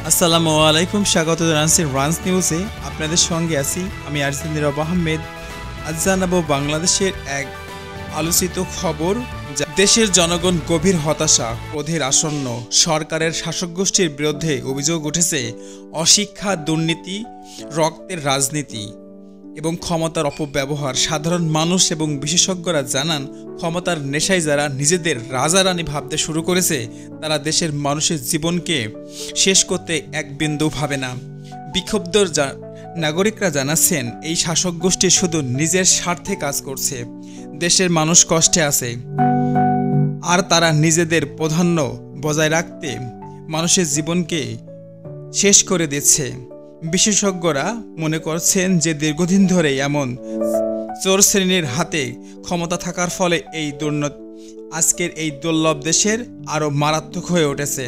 আসসালামু আলাইকুম, স্বাগত জানাচ্ছি রান্স নিউজে। আপনাদের সঙ্গে আছি আমি আরজে নীরব আহমেদ। আজ জানাবো বাংলাদেশের এক আলোচিত খবর। দেশের জনগণ গভীর হতাশা, ক্রোধের আসন্ন। সরকারের শাসক গোষ্ঠীর বিরুদ্ধে অভিযোগ উঠেছে অশিক্ষা, দুর্নীতি, রক্তের রাজনীতি এবং ক্ষমতার অপব্যবহার। সাধারণ মানুষ এবং বিশেষজ্ঞরা জানান, ক্ষমতার নেশায় যারা নিজেদের রাজা রানী ভাবতে শুরু করেছে, তারা দেশের মানুষের জীবনকে শেষ করতে এক বিন্দু ভাবে না। বিক্ষুব্ধ নাগরিকরা জানাচ্ছেন, এই শাসক গোষ্ঠী শুধু নিজের স্বার্থে কাজ করছে। দেশের মানুষ কষ্টে আছে আর তারা নিজেদের প্রাধান্য বজায় রাখতে মানুষের জীবনকে শেষ করে দিচ্ছে। বিশেষজ্ঞরা মনে করছেন যে দীর্ঘদিন ধরে এমন চোর শ্রেণীর হাতে ক্ষমতা থাকার ফলে এই দুর্নীতি আজকের এই দুর্লভ দেশের আরও মারাত্মক হয়ে উঠেছে।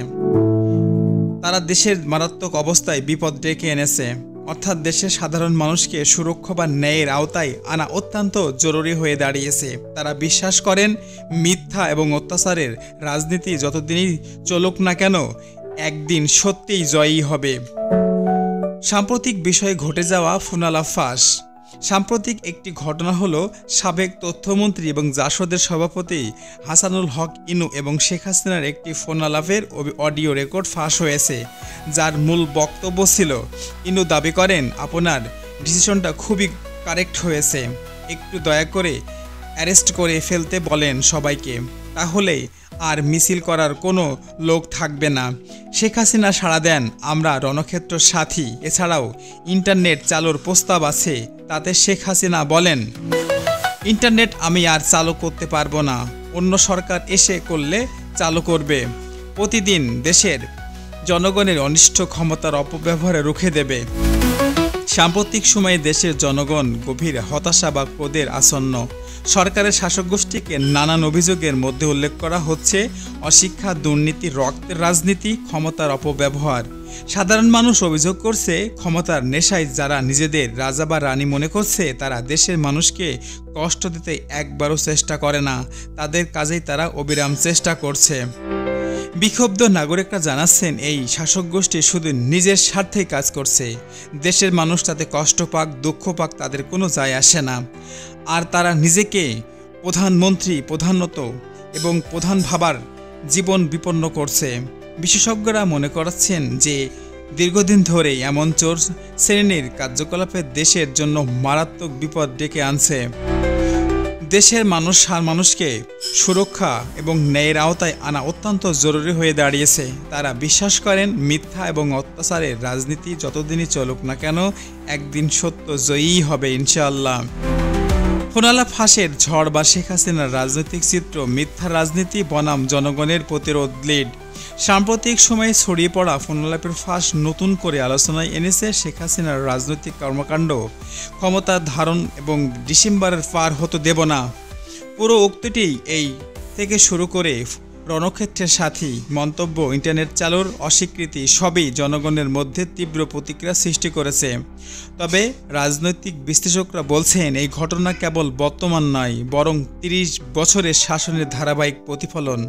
তারা দেশের মারাত্মক অবস্থায় বিপদ ডেকে এনেছে, অর্থাৎ দেশের সাধারণ মানুষকে সুরক্ষা বা ন্যায়ের আওতায় আনা অত্যন্ত জরুরি হয়ে দাঁড়িয়েছে। তারা বিশ্বাস করেন, মিথ্যা এবং অত্যাচারের রাজনীতি যতদিনই চলুক না কেন, একদিন সত্যিই জয়ী হবে। সাম্প্রতিক বিষয়ে ঘটে যাওয়া ফোনালাপ ফাঁস। সাম্প্রতিক একটি ঘটনা হলো, সাবেক তথ্যমন্ত্রী এবং জাসদের সভাপতি হাসানুল হক ইনু এবং শেখ হাসিনার একটি ফোনালাপের অডিও রেকর্ড ফাঁস হয়েছে, যার মূল বক্তব্য ছিল, ইনু দাবি করেন, আপনার ডিসিশনটা খুবই কারেক্ট হয়েছে, একটু দয়া করে অ্যারেস্ট করে ফেলতে বলেন সবাইকে, তাহলে আর মিছিল করার কোনো লোক থাকবে না। শেখ হাসিনা সাড়া দেন, আমরা রণক্ষেত্র সাথী। এছাড়াও ইন্টারনেট চালুর প্রস্তাব আছে। তাতে শেখ হাসিনা বলেন, ইন্টারনেট আমি আর চালু করতে পারবো না, অন্য সরকার এসে করলে চালু করবে। প্রতিদিন দেশের জনগণের অনিষ্ট ক্ষমতার অপব্যবহারে রুখে দেবে। সাম্প্রতিক সময়ে দেশের জনগণ গভীর হতাশা বা ক্রোধের আসন্ন। সরকারের শাসক গোষ্ঠীকে নানান অভিযোগের মধ্যে উল্লেখ করা হচ্ছে অশিক্ষা, দুর্নীতি, রক্তের রাজনীতি, ক্ষমতার অপব্যবহার। সাধারণ মানুষ অভিযোগ করছে, ক্ষমতার নেশায় যারা নিজেদের রাজা বা রানী মনে করছে, তারা দেশের মানুষকে কষ্ট দিতে একবারও চেষ্টা করে না, তাদের কাজেই তারা অবিরাম চেষ্টা করছে। বিক্ষুব্ধ নাগরিকরা জানাচ্ছেন, এই শাসক গোষ্ঠী শুধু নিজের স্বার্থেই কাজ করছে। দেশের মানুষ তাতে কষ্ট পাক, দুঃখ পাক, তাদের কোনো যায় আসে না। আর তারা নিজেকে প্রধানমন্ত্রী, প্রধানত এবং প্রধান ভাবার জীবন বিপন্ন করছে। বিশেষজ্ঞরা মনে করছেন যে দীর্ঘদিন ধরে এমন চোর শ্রেণীর কার্যকলাপে দেশের জন্য মারাত্মক বিপদ ডেকে আনছে। দেশের মানুষকে সুরক্ষা এবং ন্যায়ের আওতায় আনা অত্যন্ত জরুরি হয়ে দাঁড়িয়েছে। তারা বিশ্বাস করেন, মিথ্যা এবং অত্যাচারের রাজনীতি যতদিনই চলুক না কেন, একদিন সত্য জয়ী হবে ইনশাআল্লাহ। ফোনালাপ ফাঁসের ঝড় বা শেখ হাসিনার রাজনৈতিক চিত্র, মিথ্যা রাজনীতি বনাম জনগণের প্রতিরোধ লিড। সাম্প্রতিক সময়ে ছড়িয়ে পড়া ফোনালাপের ফাঁস নতুন করে আলোচনায় এনেছে শেখ হাসিনার রাজনৈতিক কর্মকাণ্ড, ক্ষমতার ধারণ এবং ডিসেম্বরের পার হতে দেব না। পুরো উক্তিটি এই থেকে শুরু করে রণক্ষেত্রের সাথী মন্তব্য, ইন্টারনেট চালুর অস্বীকৃতি সবই জনগণের মধ্যে তীব্র প্রতিক্রিয়া সৃষ্টি করেছে। তবে রাজনৈতিক বিশ্লেষকরা বলছেন, এই ঘটনা কেবল বর্তমান নয়, বরং ৩০ বছরের শাসনের ধারাবাহিক প্রতিফলন।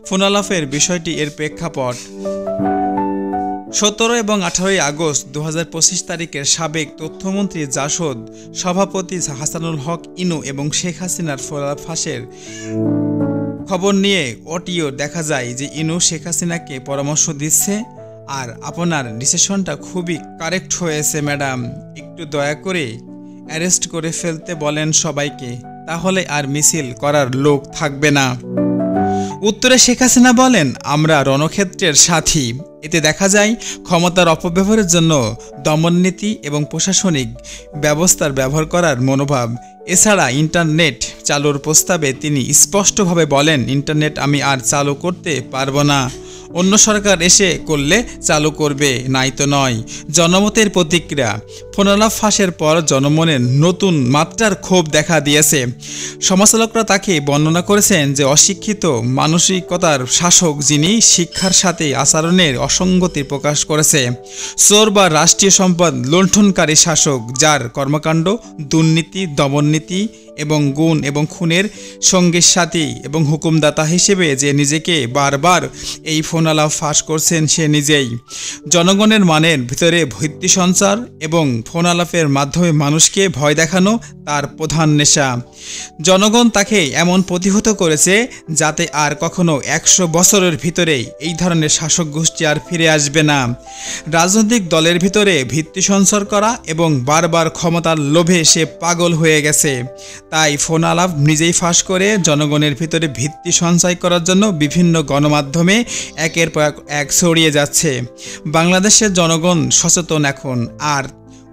ফোনালাপের বিষয়টি এর প্রেক্ষাপট। ১৭ এবং ১৮ আগস্ট ২০২৫ তারিখের সাবেক তথ্যমন্ত্রী জাসদ সভাপতি হাসানুল হক ইনু এবং শেখ হাসিনার ফোনালাপ ফাঁসের খবর নিয়ে অডিও দেখা যায় যে ইনু শেখ হাসিনাকে পরামর্শ দিচ্ছে, আর আপনার ডিসিশনটা খুবই কারেক্ট হয়েছে ম্যাডাম, একটু দয়া করে অ্যারেস্ট করে ফেলতে বলেন সবাইকে, তাহলে আর মিছিল করার লোক থাকবে না। উত্তরে শেখ হাসিনা বলেন, আমরা রণক্ষেত্রের সাথী। এতে দেখা যায় ক্ষমতার অপব্যবহারের জন্য দমননীতি এবং প্রশাসনিক ব্যবস্থার ব্যবহার করার মনোভাব। এছাড়া ইন্টারনেট চালুর প্রস্তাবে তিনি স্পষ্টভাবে বলেন, ইন্টারনেট আমি আর চালু করতে পারবো না, অন্য সরকার এসে করলে চালু করবে, নাই তো নয়। জনমতের প্রতিক্রিয়া। ফোনালাপ ফাঁসের পর জনমনে নতুন মাত্রার ক্ষোভ দেখা দিয়েছে। সমালোচকরা তাকে বর্ণনা করেছেন যে অশিক্ষিত মানসিকতার শাসক, যিনি শিক্ষার সাথে আচরণের অসঙ্গতি প্রকাশ করেছে। চোর বা রাষ্ট্রীয় সম্পদ লুণ্ঠনকারী শাসক, যার কর্মকাণ্ড দুর্নীতি, দমননীতি এবং গুণ এবং খুনের সঙ্গী সাথী এবং হুকুমদাতা হিসেবে যে নিজেকে বারবার এই ফোনালাপ ফাঁস করছেন সে নিজেই। জনগণের মানের ভিতরে ভিত্তি সঞ্চার এবং ফোনালাপের মাধ্যমে মানুষকে ভয় দেখানো তার প্রধান নেশা। জনগণ তাকে এমন প্রতিহত করেছে যাতে আর কখনো 100 বছরের ভিতরে এই ধরনের শাসক গোষ্ঠী আর ফিরে আসবে না। রাজনৈতিক দলের ভিতরে ভিত্তি সঞ্চার করা এবং বারবার ক্ষমতার লোভে সে পাগল হয়ে গেছে। তাই ফোনালাপ নিজেই ফাঁস করে জনগণের ভিতরে ভিত্তি সঞ্চয় করার জন্য বিভিন্ন গণমাধ্যমে একের পর এক ছড়িয়ে যাচ্ছে। বাংলাদেশের জনগণ সচেতন এখন, আর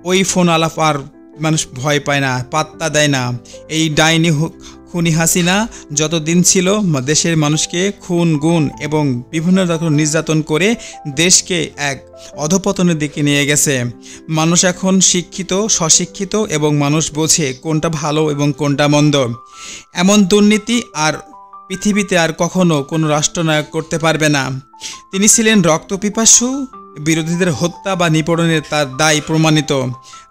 ওই ফোনালাপ আর মানুষ ভয় পায় না, পাত্তা দেয় না। এই ডাইনি খুনি হাসিনা যতদিন ছিল দেশের মানুষকে খুন, গুণ এবং বিভিন্ন রকম নির্যাতন করে দেশকে এক অধপতনের দিকে নিয়ে গেছে। মানুষ এখন শিক্ষিত, স্বশিক্ষিত এবং মানুষ বোঝে কোনটা ভালো এবং কোনটা মন্দ। এমন দুর্নীতি আর পৃথিবীতে আর কখনো কোনো রাষ্ট্রনায়ক করতে পারবে না। তিনি ছিলেন রক্তপিপাসু, বিরোধীদের হত্যা বা নিপীড়নের তার দায় প্রমাণিত।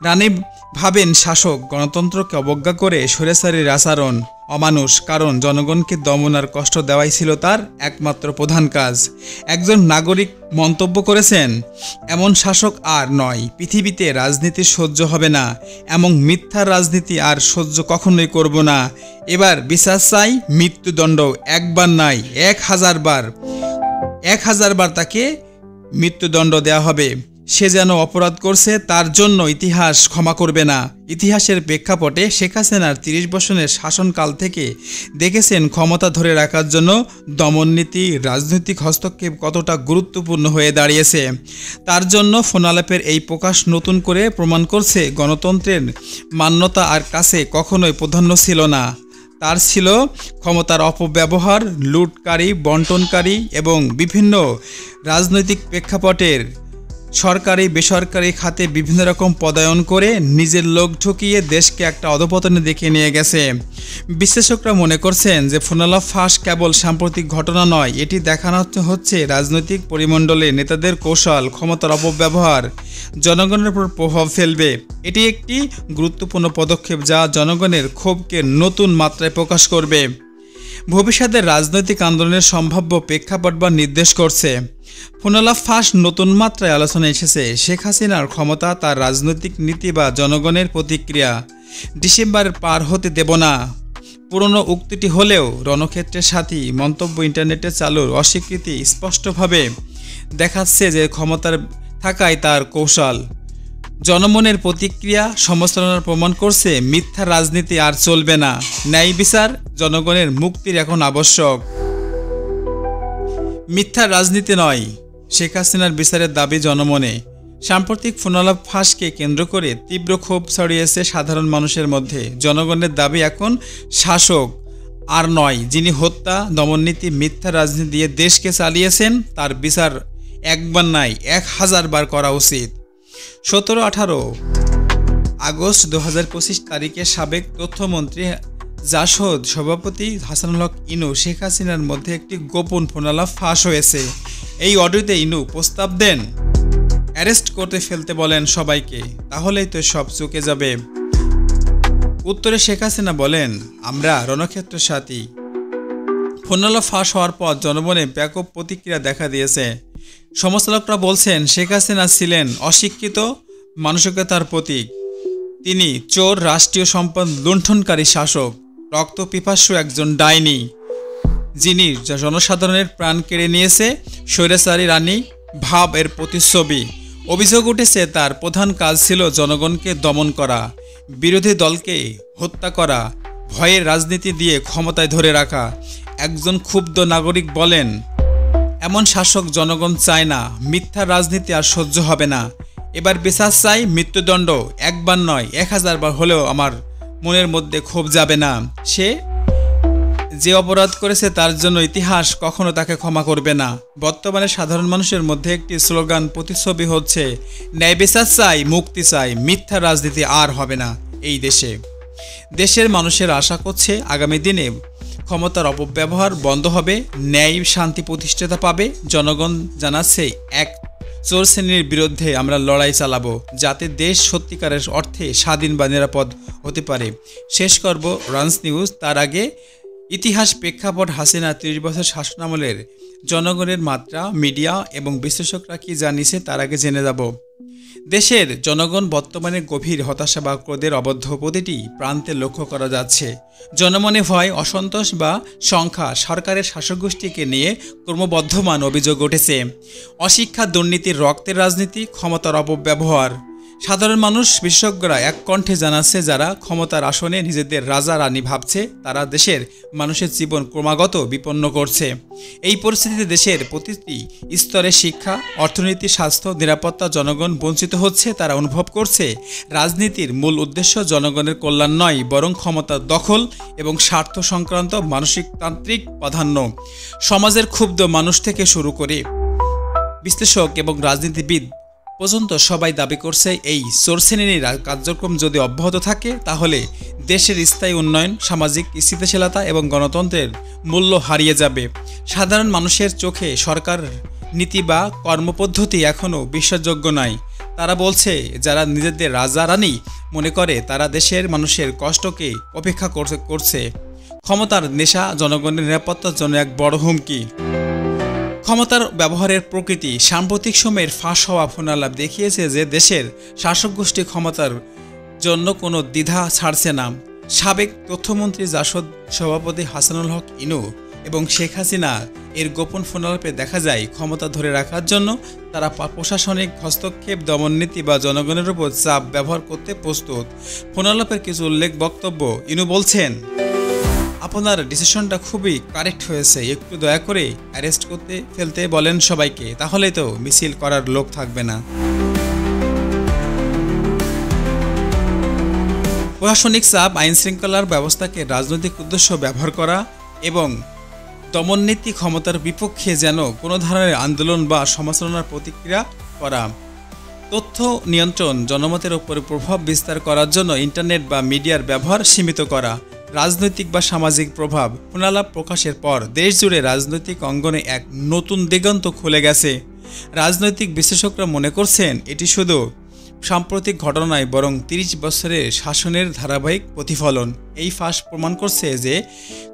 রানী ভাবেন শাসক গণতন্ত্রকে অবজ্ঞা করে স্বৈরাচারীর আচরণ অমানুষ, কারণ জনগণকে দমন আর কষ্ট দেওয়াই ছিল তার একমাত্র প্রধান কাজ। একজন নাগরিক মন্তব্য করেছেন, এমন শাসক আর নয়, পৃথিবীতে রাজনীতি সহ্য হবে না, এমন মিথ্যা রাজনীতি আর সহ্য কখনোই করব না। এবার বিচার চাই, মৃত্যুদণ্ড, একবার নয় 1000 বার, 1000 বার তাকে মৃত্যুদণ্ড দেওয়া হবে। সে যেন অপরাধ করছে তার জন্য ইতিহাস ক্ষমা করবে না। ইতিহাসের প্রেক্ষাপটে শেখ হাসিনার 30 বছরের শাসনকাল থেকে দেখেছেন ক্ষমতা ধরে রাখার জন্য দমননীতি, রাজনৈতিক হস্তক্ষেপ কতটা গুরুত্বপূর্ণ হয়ে দাঁড়িয়েছে। তার জন্য ফোনালাপের এই প্রকাশ নতুন করে প্রমাণ করছে গণতন্ত্রের মান্যতা আর কাছে কখনোই প্রাধান্য ছিল না। তার ছিল ক্ষমতার অপব্যবহার, লুটকারী, বন্টনকারী এবং বিভিন্ন রাজনৈতিক প্রেক্ষাপটের সরকারি বেসরকারি খাতে বিভিন্ন রকম পদায়ন করে নিজের লোক ঠকিয়ে দেশকে একটা অধপতনের দিকে নিয়ে গেছে। বিশ্লেষকরা মনে করছেন যে ফোনালাপ ফাঁস কেবল সাম্প্রতিক ঘটনা নয়, এটি দেখানো হচ্ছে রাজনৈতিক পরিমণ্ডলে নেতাদের কৌশল, ক্ষমতার অপব্যবহার জনগণের উপর প্রভাব ফেলবে। এটি একটি গুরুত্বপূর্ণ পদক্ষেপ যা জনগণের ক্ষোভকে নতুন মাত্রায় প্রকাশ করবে, ভবিষ্যতের রাজনৈতিক আন্দোলনের সম্ভাব্য প্রেক্ষাপট বা নির্দেশ করছে। ফোনালাপ ফাঁস নতুন মাত্রায় আলোচনায় এসেছে শেখ হাসিনার ক্ষমতা, তার রাজনৈতিক নীতি বা জনগণের প্রতিক্রিয়া। ডিসেম্বর পার হতে দেব না পুরনো উক্তিটি হলেও রণক্ষেত্রের সাথী মন্তব্য ইন্টারনেটে চালুর অস্বীকৃতি স্পষ্টভাবে দেখাচ্ছে যে ক্ষমতার থাকায় তার কৌশল। জনমনের প্রতিক্রিয়া সমালোচনার প্রমাণ করছে মিথ্যা রাজনীতি আর চলবে না, ন্যায় বিচার জনগণের মুক্তির এখন আবশ্যক। মিথ্যা রাজনীতি নয়, শেখ হাসিনার বিচারের দাবি জনমনে। সাম্প্রতিক ফোনালাপ ফাঁসকে কেন্দ্র করে তীব্র ক্ষোভ ছড়িয়েছে সাধারণ মানুষের মধ্যে। জনগণের দাবি এখন শাসক আর নয়, যিনি হত্যা, দমননীতি, মিথ্যা রাজনীতি দিয়ে দেশকে চালিয়েছেন, তার বিচার একবার নয় 1000 বার করা উচিত। 17-18 আগস্ট 2025 তারিখে সাবেক তথ্যমন্ত্রী জাসদ সভাপতি হাসানুল হক ইনু শেখ হাসিনার মধ্যে একটি গোপন ফোনালাপ ফাঁস হয়েছে। এই অডিওতে ইনু প্রস্তাব দেন অ্যারেস্ট করতে ফেলতে বলেন সবাইকে, তাহলেই তো সব চুকে যাবে। উত্তরে শেখ হাসিনা বলেন, আমরা রণক্ষেত্রের সাথী। ফোনালাপ ফাঁস হওয়ার পর জনমনে ব্যাপক প্রতিক্রিয়া দেখা দিয়েছে। সমালোচকরা বলছেন শেখ হাসিনা ছিলেন অশিক্ষিত মানসিকতার প্রতীক। তিনি চোর, রাষ্ট্রীয় সম্পদ লুণ্ঠনকারী শাসক, রক্তপিপাসু একজন ডাইনি, যিনি জনসাধারণের প্রাণ কেড়ে নিয়েছে। স্বৈরাচারী রানী ভাব এর প্রতিচ্ছবি। অভিযোগ উঠেছে তার প্রধান কাজ ছিল জনগণকে দমন করা, বিরোধী দলকে হত্যা করা, ভয়ের রাজনীতি দিয়ে ক্ষমতায় ধরে রাখা। একজন ক্ষুব্ধ নাগরিক বলেন, এমন শাসক জনগণ চায় না, মিথ্যা রাজনীতি আর সহ্য হবে না। এবার বিচার চাই, মৃত্যুদণ্ড, একবার নয় 1000 বার হলেও আমার মনের মধ্যে ক্ষোভ যাবে না। সে যে অপরাধ করেছে তার জন্য ইতিহাস কখনো তাকে ক্ষমা করবে না। বর্তমানে সাধারণ মানুষের মধ্যে একটি স্লোগান প্রতিচ্ছবি হচ্ছে, ন্যায় বিচার চাই, মুক্তি চাই, মিথ্যা রাজনীতি আর হবে না এই দেশে। দেশের মানুষের আশা করছে আগামী দিনে ক্ষমতার অপব্যবহার বন্ধ হবে, ন্যায় শান্তি প্রতিষ্ঠাতা পাবে। জনগণ জানাচ্ছে এক চোর শ্রেণীর বিরুদ্ধে আমরা লড়াই চালাবো, যাতে দেশ সত্যিকারের অর্থে স্বাধীন বা নিরাপদ হতে পারে। শেষ করব রান্স নিউজ। তার আগে ইতিহাস প্রেক্ষাপট, হাসিনা ৩০ বছর শাসনামলের জনগণের মাত্রা, মিডিয়া এবং বিশ্লেষকরা কি জানিয়েছে তার আগে জেনে যাব। দেশের জনগণ বর্তমানে গভীর হতাশা বা ক্রোধের অবদ্ধ প্রতিটি প্রান্তে লক্ষ্য করা যাচ্ছে। জনমনে ভয়, অসন্তোষ বা সংখ্যা, সরকারের শাসকগোষ্ঠীকে নিয়ে ক্রমবর্ধমান অভিযোগ উঠেছে। অশিক্ষা, দুর্নীতির, রক্তের রাজনীতি, ক্ষমতার অপব্যবহার। সাধারণ মানুষ, বিশেষজ্ঞরা এক কণ্ঠে জানাচ্ছে, যারা ক্ষমতার আসনে নিজেদের রাজা রানী ভাবছে তারা দেশের মানুষের জীবন ক্রমাগত বিপন্ন করছে। এই পরিস্থিতিতে দেশের প্রতিটি স্তরে শিক্ষা, অর্থনীতি, স্বাস্থ্য, নিরাপত্তা জনগণ বঞ্চিত হচ্ছে। তারা অনুভব করছে রাজনীতির মূল উদ্দেশ্য জনগণের কল্যাণ নয়, বরং ক্ষমতার দখল এবং স্বার্থ সংক্রান্ত মানসিকতান্ত্রিক প্রাধান্য। সমাজের ক্ষুব্ধ মানুষ থেকে শুরু করে বিশ্লেষক এবং রাজনীতিবিদ পর্যন্ত সবাই দাবি করছে, এই চোর শ্রেণীর কার্যক্রম যদি অব্যাহত থাকে তাহলে দেশের স্থায়ী উন্নয়ন, সামাজিক স্থিতিশীলতা এবং গণতন্ত্রের মূল্য হারিয়ে যাবে। সাধারণ মানুষের চোখে সরকার নীতি বা কর্মপদ্ধতি এখনও বিশ্বাসযোগ্য নয়। তারা বলছে, যারা নিজেদের রাজা রানী মনে করে তারা দেশের মানুষের কষ্টকে উপেক্ষা করছে। ক্ষমতার নেশা জনগণের নিরাপত্তার জন্য এক বড় হুমকি। ক্ষমতার ব্যবহারের প্রকৃতি। সাম্প্রতিক সময়ের ফাঁস হওয়া ফোনালাপ দেখিয়েছে যে দেশের শাসক গোষ্ঠী ক্ষমতার জন্য কোনো দ্বিধা ছাড়ছে না। সাবেক তথ্যমন্ত্রী, জাসদ সভাপতি হাসানুল হক ইনু এবং শেখ হাসিনা এর গোপন ফোনালাপে দেখা যায় ক্ষমতা ধরে রাখার জন্য তারা প্রশাসনিক হস্তক্ষেপ, দমননীতি বা জনগণের উপর চাপ ব্যবহার করতে প্রস্তুত। ফোনালাপের কিছু উল্লেখ বক্তব্য। ইনু বলছেন, আপনার ডিসিশনটা খুবই কারেক্ট হয়েছে, একটু দয়া করে অ্যারেস্ট করতে ফেলতে বলেন সবাইকে, তাহলে তো মিছিল করার লোক থাকবে না। প্রশাসনিক চাপ, আইন শৃঙ্খলার ব্যবস্থাকে রাজনৈতিক উদ্দেশ্য ব্যবহার করা এবং দমননীতি, ক্ষমতার বিপক্ষে যেন কোনো ধরনের আন্দোলন বা সমালোচনার প্রতিক্রিয়া করা। তথ্য নিয়ন্ত্রণ, জনমতের উপর প্রভাব বিস্তার করার জন্য ইন্টারনেট বা মিডিয়ার ব্যবহার সীমিত করা। রাজনৈতিক বা সামাজিক প্রভাব। ফোনালাপ প্রকাশের পর দেশজুড়ে রাজনৈতিক অঙ্গনে এক নতুন দিগন্ত খুলে গেছে। রাজনৈতিক বিশ্লেষকরা মনে করছেন এটি শুধু সাম্প্রতিক ঘটনা নয়, বরং ৩০ বছরের শাসনের ধারাবাহিক প্রতিফলন। এই ফাঁস প্রমাণ করছে যে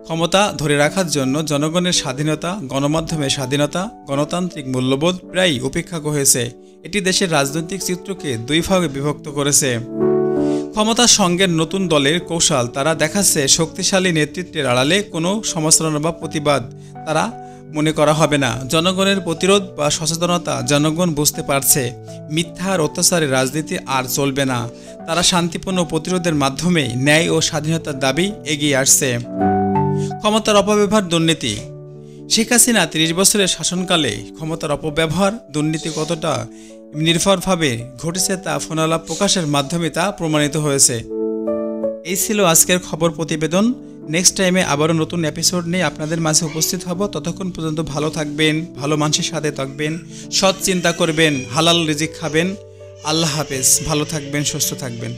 ক্ষমতা ধরে রাখার জন্য জনগণের স্বাধীনতা, গণমাধ্যমের স্বাধীনতা, গণতান্ত্রিক মূল্যবোধ প্রায় উপেক্ষা হয়েছে। এটি দেশের রাজনৈতিক চিত্রকে দুই ভাগে বিভক্ত করেছে। ক্ষমতার সঙ্গে নতুন দলের কৌশল। তারা দেখাচ্ছে শক্তিশালী নেতৃত্বের আড়ালে কোনো সমালোচনা বা প্রতিবাদ তারা মনে করা হবে না। জনগণের প্রতিরোধ বা সচেতনতা। জনগণ বুঝতে পারছে মিথ্যা আর অত্যাচারের রাজনীতি আর চলবে না। তারা শান্তিপূর্ণ প্রতিরোধের মাধ্যমে ন্যায় ও স্বাধীনতার দাবি এগিয়ে আসছে। ক্ষমতার অপব্যবহার, দুর্নীতি। শেখ হাসিনা ৩০ বছরের শাসনকালে ক্ষমতার অপব্যবহার, দুর্নীতি কতটা নির্ভরভাবে ঘটেছে তা ফোনালাপ প্রকাশের মাধ্যমে তা প্রমাণিত হয়েছে। এই ছিল আজকের খবর প্রতিবেদন। নেক্সট টাইমে আবারও নতুন এপিসোড নিয়ে আপনাদের মাঝে উপস্থিত হব। ততক্ষণ পর্যন্ত ভালো থাকবেন, ভালো মানুষের সাথে থাকবেন, সৎ চিন্তা করবেন, হালাল রিজিক খাবেন। আল্লাহ হাফেজ। ভালো থাকবেন, সুস্থ থাকবেন।